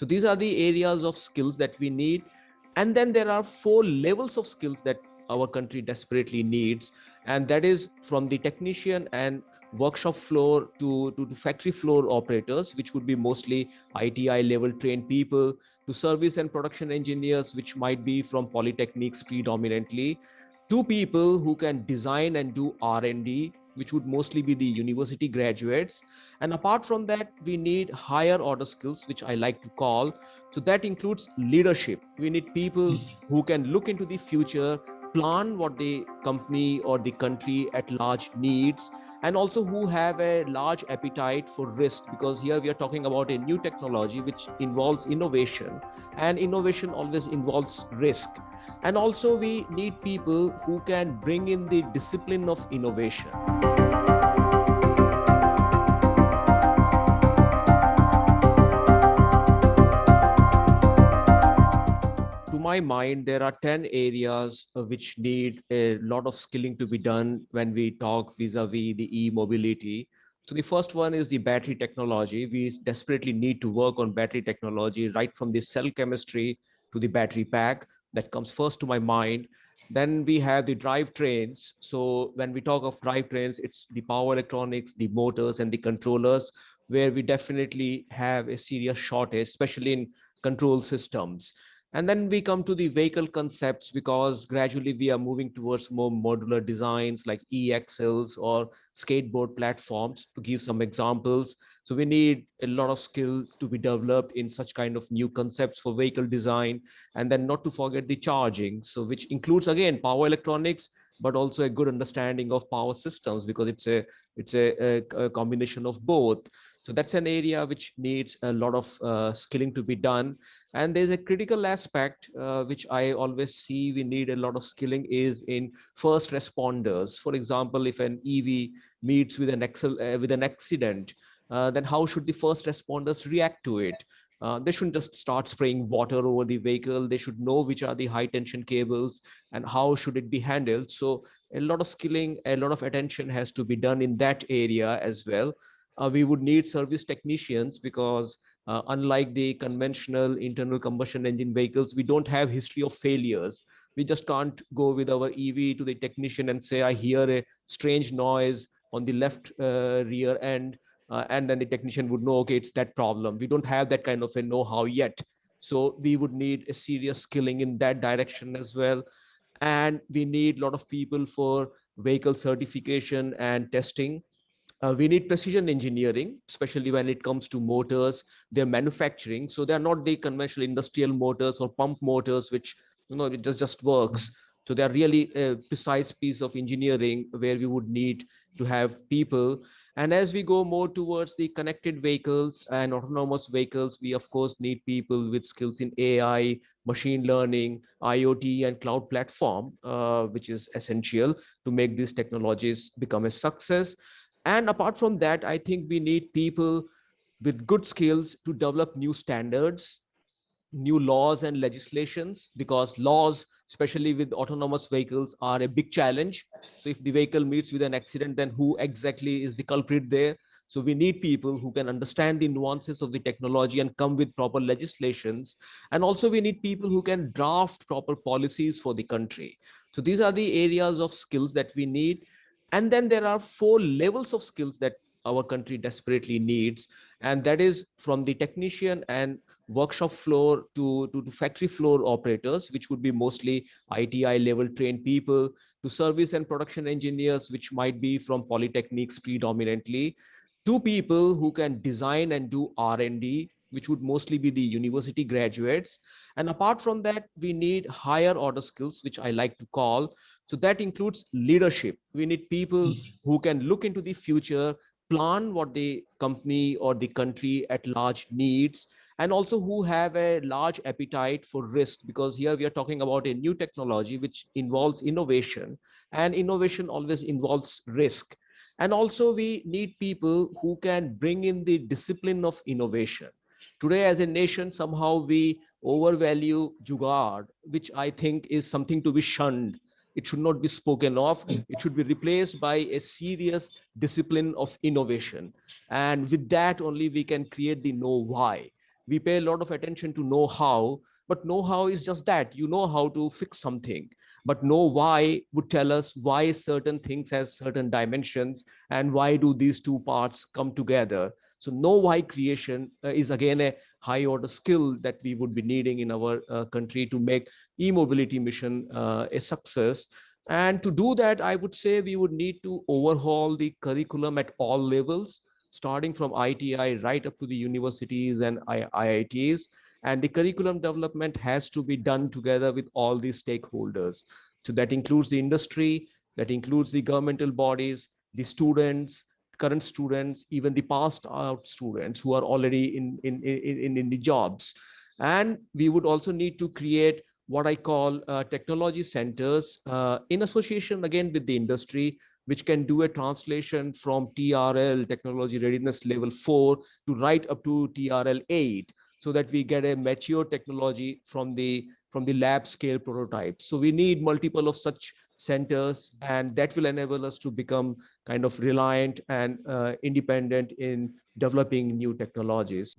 So these are the areas of skills that we need. And then there are 4 levels of skills that our country desperately needs. And that is from the technician and workshop floor to factory floor operators, which would be mostly ITI level trained people, to service and production engineers, which might be from polytechnics predominantly, to people who can design and do R&D, which would mostly be the university graduates. And apart from that, we need higher order skills, which I like to call. So that includes leadership. We need people who can look into the future, plan what the company or the country at large needs, and also who have a large appetite for risk, because here we are talking about a new technology which involves innovation, and innovation always involves risk. And also we need people who can bring in the discipline of innovation. To my mind, there are 10 areas which need a lot of skilling to be done when we talk vis-a-vis the e-mobility. So the first one is the battery technology. We desperately need to work on battery technology, right from the cell chemistry to the battery pack. That comes first to my mind. Then we have the drivetrains. So when we talk of drivetrains, it's the power electronics, the motors, and the controllers, where we definitely have a serious shortage, especially in control systems. And then we come to the vehicle concepts, because gradually we are moving towards more modular designs like e-axles or skateboard platforms, to give some examples. So we need a lot of skill to be developed in such kind of new concepts for vehicle design. And then not to forget the charging, so which includes again power electronics, but also a good understanding of power systems, because it's a combination of both. So that's an area which needs a lot of skilling to be done. And there's a critical aspect which I always see we need a lot of skilling is in first responders. For example, if an EV meets with with an accident, then how should the first responders react to it? They shouldn't just start spraying water over the vehicle. They should know which are the high tension cables and how should it be handled. So a lot of skilling, a lot of attention has to be done in that area as well. We would need service technicians, because unlike the conventional internal combustion engine vehicles, we don't have history of failures. We just can't go with our EV to the technician and say, I hear a strange noise on the left rear end, and then the technician would know, okay, it's that problem. We don't have that kind of a know-how yet. So we would need a serious skilling in that direction as well. And we need a lot of people for vehicle certification and testing. We need precision engineering, especially when it comes to motors, their manufacturing. So they're not the conventional industrial motors or pump motors, which it just works. So they're really a precise piece of engineering where we would need to have people. And as we go more towards the connected vehicles and autonomous vehicles, we of course need people with skills in AI, machine learning, IoT, and cloud platform, which is essential to make these technologies become a success. And apart from that, I think we need people with good skills to develop new standards, new laws and legislations, because laws, especially with autonomous vehicles, are a big challenge. So if the vehicle meets with an accident, then who exactly is the culprit there? So we need people who can understand the nuances of the technology and come with proper legislations. And also we need people who can draft proper policies for the country. So these are the areas of skills that we need. And then there are 4 levels of skills that our country desperately needs. And that is from the technician and workshop floor to factory floor operators, which would be mostly ITI level trained people, to service and production engineers, which might be from polytechnics predominantly, to people who can design and do R&D, which would mostly be the university graduates. And apart from that, we need higher order skills, which I like to call. So that includes leadership. We need people who can look into the future, plan what the company or the country at large needs, and also who have a large appetite for risk, because here we are talking about a new technology which involves innovation, and innovation always involves risk. And also we need people who can bring in the discipline of innovation. Today as a nation, somehow we overvalue jugaad, which I think is something to be shunned. It should not be spoken of. It should be replaced by a serious discipline of innovation. And with that only we can create the know why. We pay a lot of attention to know how, but know how is just that. You know how to fix something, but know why would tell us why certain things has certain dimensions and why do these two parts come together. So know why creation is again a high order skill that we would be needing in our country to make e-mobility mission a success. And to do that, I would say we would need to overhaul the curriculum at all levels, starting from ITI right up to the universities and IITs. And the curriculum development has to be done together with all the stakeholders. So that includes the industry, that includes the governmental bodies, the students, current students, even the passed out students who are already in the jobs. And we would also need to create what I call technology centers in association again with the industry, which can do a translation from TRL, technology readiness level 4, to right up to TRL 8, so that we get a mature technology from the lab scale prototypes. So we need multiple of such centers, and that will enable us to become kind of reliant and independent in developing new technologies.